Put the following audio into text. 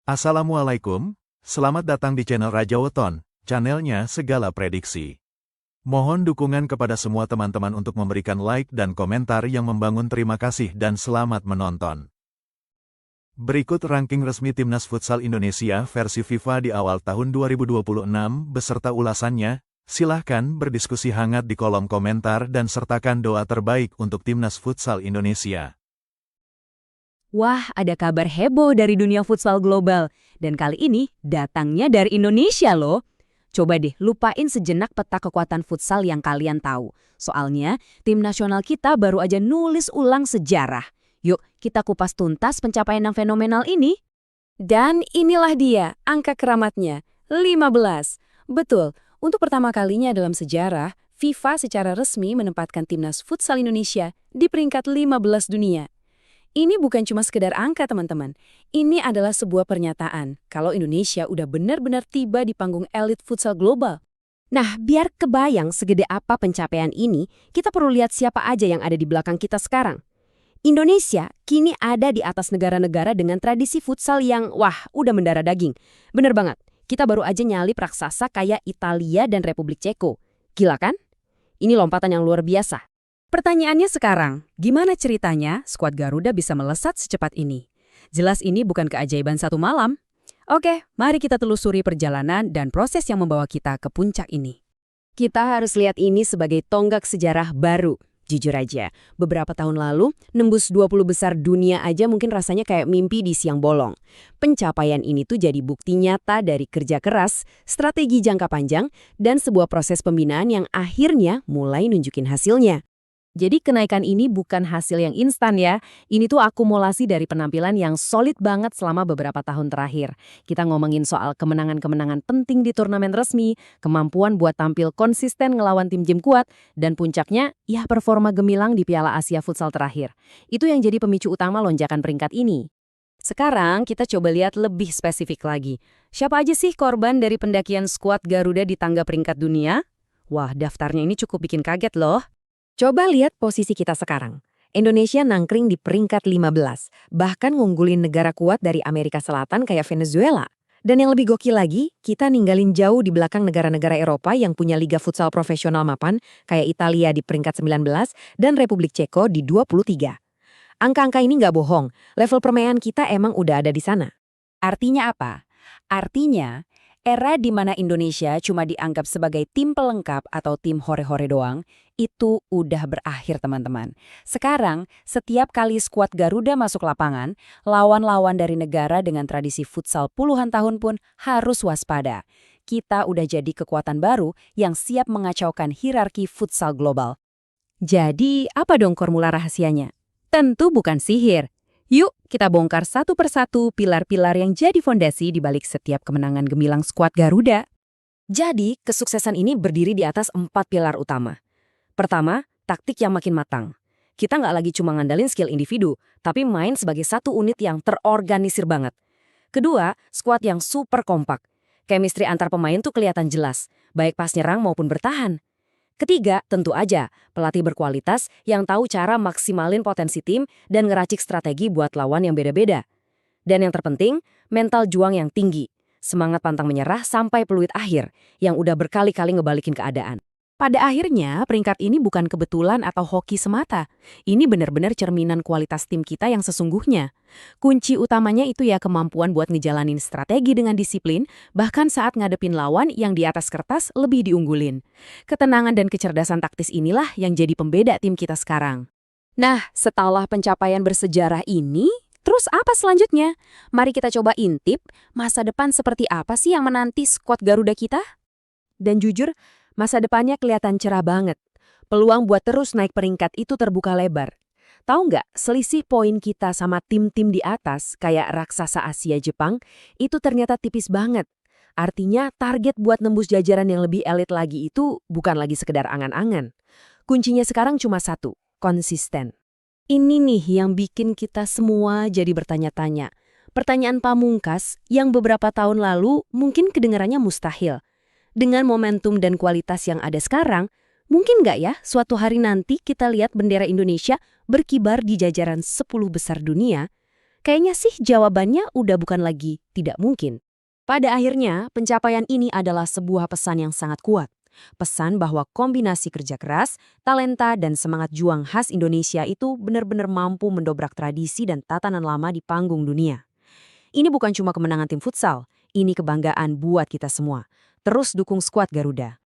Assalamualaikum, selamat datang di channel Raja Weton, channelnya segala prediksi. Mohon dukungan kepada semua teman-teman untuk memberikan like dan komentar yang membangun. Terima kasih dan selamat menonton. Berikut ranking resmi Timnas Futsal Indonesia versi FIFA di awal tahun 2026 beserta ulasannya. Silahkan berdiskusi hangat di kolom komentar dan sertakan doa terbaik untuk Timnas Futsal Indonesia. Wah, ada kabar heboh dari dunia futsal global. Dan kali ini datangnya dari Indonesia loh. Coba deh lupain sejenak peta kekuatan futsal yang kalian tahu. Soalnya tim nasional kita baru aja nulis ulang sejarah. Yuk kita kupas tuntas pencapaian yang fenomenal ini. Dan inilah dia angka keramatnya, 15. Betul, untuk pertama kalinya dalam sejarah, FIFA secara resmi menempatkan Timnas Futsal Indonesia di peringkat 15 dunia. Ini bukan cuma sekedar angka, teman-teman. Ini adalah sebuah pernyataan kalau Indonesia udah benar-benar tiba di panggung elit futsal global. Nah, biar kebayang segede apa pencapaian ini, kita perlu lihat siapa aja yang ada di belakang kita sekarang. Indonesia kini ada di atas negara-negara dengan tradisi futsal yang, wah, udah mendarah daging. Bener banget, kita baru aja nyalip raksasa kayak Italia dan Republik Ceko. Gila kan? Ini lompatan yang luar biasa. Pertanyaannya sekarang, gimana ceritanya skuad Garuda bisa melesat secepat ini? Jelas ini bukan keajaiban satu malam. Oke, mari kita telusuri perjalanan dan proses yang membawa kita ke puncak ini. Kita harus lihat ini sebagai tonggak sejarah baru. Jujur aja, beberapa tahun lalu, nembus 20 besar dunia aja mungkin rasanya kayak mimpi di siang bolong. Pencapaian ini tuh jadi bukti nyata dari kerja keras, strategi jangka panjang, dan sebuah proses pembinaan yang akhirnya mulai nunjukin hasilnya. Jadi kenaikan ini bukan hasil yang instan ya, ini tuh akumulasi dari penampilan yang solid banget selama beberapa tahun terakhir. Kita ngomongin soal kemenangan-kemenangan penting di turnamen resmi, kemampuan buat tampil konsisten ngelawan tim-tim kuat, dan puncaknya, ya performa gemilang di Piala Asia Futsal terakhir. Itu yang jadi pemicu utama lonjakan peringkat ini. Sekarang kita coba lihat lebih spesifik lagi. Siapa aja sih korban dari pendakian skuad Garuda di tangga peringkat dunia? Wah, daftarnya ini cukup bikin kaget loh. Coba lihat posisi kita sekarang. Indonesia nangkring di peringkat 15, bahkan ngunggulin negara kuat dari Amerika Selatan kayak Venezuela. Dan yang lebih gokil lagi, kita ninggalin jauh di belakang negara-negara Eropa yang punya liga futsal profesional mapan, kayak Italia di peringkat 19 dan Republik Ceko di 23. Angka-angka ini nggak bohong, level permainan kita emang udah ada di sana. Artinya apa? Artinya, era di mana Indonesia cuma dianggap sebagai tim pelengkap atau tim hore-hore doang, itu udah berakhir teman-teman. Sekarang, setiap kali skuad Garuda masuk lapangan, lawan-lawan dari negara dengan tradisi futsal puluhan tahun pun harus waspada. Kita udah jadi kekuatan baru yang siap mengacaukan hierarki futsal global. Jadi, apa dong formula rahasianya? Tentu bukan sihir. Yuk, kita bongkar satu persatu pilar-pilar yang jadi fondasi di balik setiap kemenangan gemilang skuad Garuda. Jadi, kesuksesan ini berdiri di atas 4 pilar utama. Pertama, taktik yang makin matang. Kita nggak lagi cuma ngandalin skill individu, tapi main sebagai satu unit yang terorganisir banget. Kedua, skuad yang super kompak. Chemistry antar pemain tuh kelihatan jelas, baik pas nyerang maupun bertahan. Ketiga, tentu aja, pelatih berkualitas yang tahu cara maksimalin potensi tim dan ngeracik strategi buat lawan yang beda-beda. Dan yang terpenting, mental juang yang tinggi. Semangat pantang menyerah sampai peluit akhir, yang udah berkali-kali ngebalikin keadaan. Pada akhirnya, peringkat ini bukan kebetulan atau hoki semata. Ini benar-benar cerminan kualitas tim kita yang sesungguhnya. Kunci utamanya itu ya kemampuan buat ngejalanin strategi dengan disiplin, bahkan saat ngadepin lawan yang di atas kertas lebih diunggulin. Ketenangan dan kecerdasan taktis inilah yang jadi pembeda tim kita sekarang. Nah, setelah pencapaian bersejarah ini, terus apa selanjutnya? Mari kita coba intip, masa depan seperti apa sih yang menanti skuad Garuda kita? Dan jujur, masa depannya kelihatan cerah banget. Peluang buat terus naik peringkat itu terbuka lebar. Tahu nggak, selisih poin kita sama tim-tim di atas, kayak raksasa Asia Jepang, itu ternyata tipis banget. Artinya target buat nembus jajaran yang lebih elit lagi itu bukan lagi sekedar angan-angan. Kuncinya sekarang cuma satu, konsisten. Ini nih yang bikin kita semua jadi bertanya-tanya. Pertanyaan pamungkas yang beberapa tahun lalu mungkin kedengarannya mustahil. Dengan momentum dan kualitas yang ada sekarang, mungkin nggak ya suatu hari nanti kita lihat bendera Indonesia berkibar di jajaran 10 besar dunia? Kayaknya sih jawabannya udah bukan lagi tidak mungkin. Pada akhirnya, pencapaian ini adalah sebuah pesan yang sangat kuat. Pesan bahwa kombinasi kerja keras, talenta, dan semangat juang khas Indonesia itu benar-benar mampu mendobrak tradisi dan tatanan lama di panggung dunia. Ini bukan cuma kemenangan tim futsal, ini kebanggaan buat kita semua. Terus dukung skuad Garuda.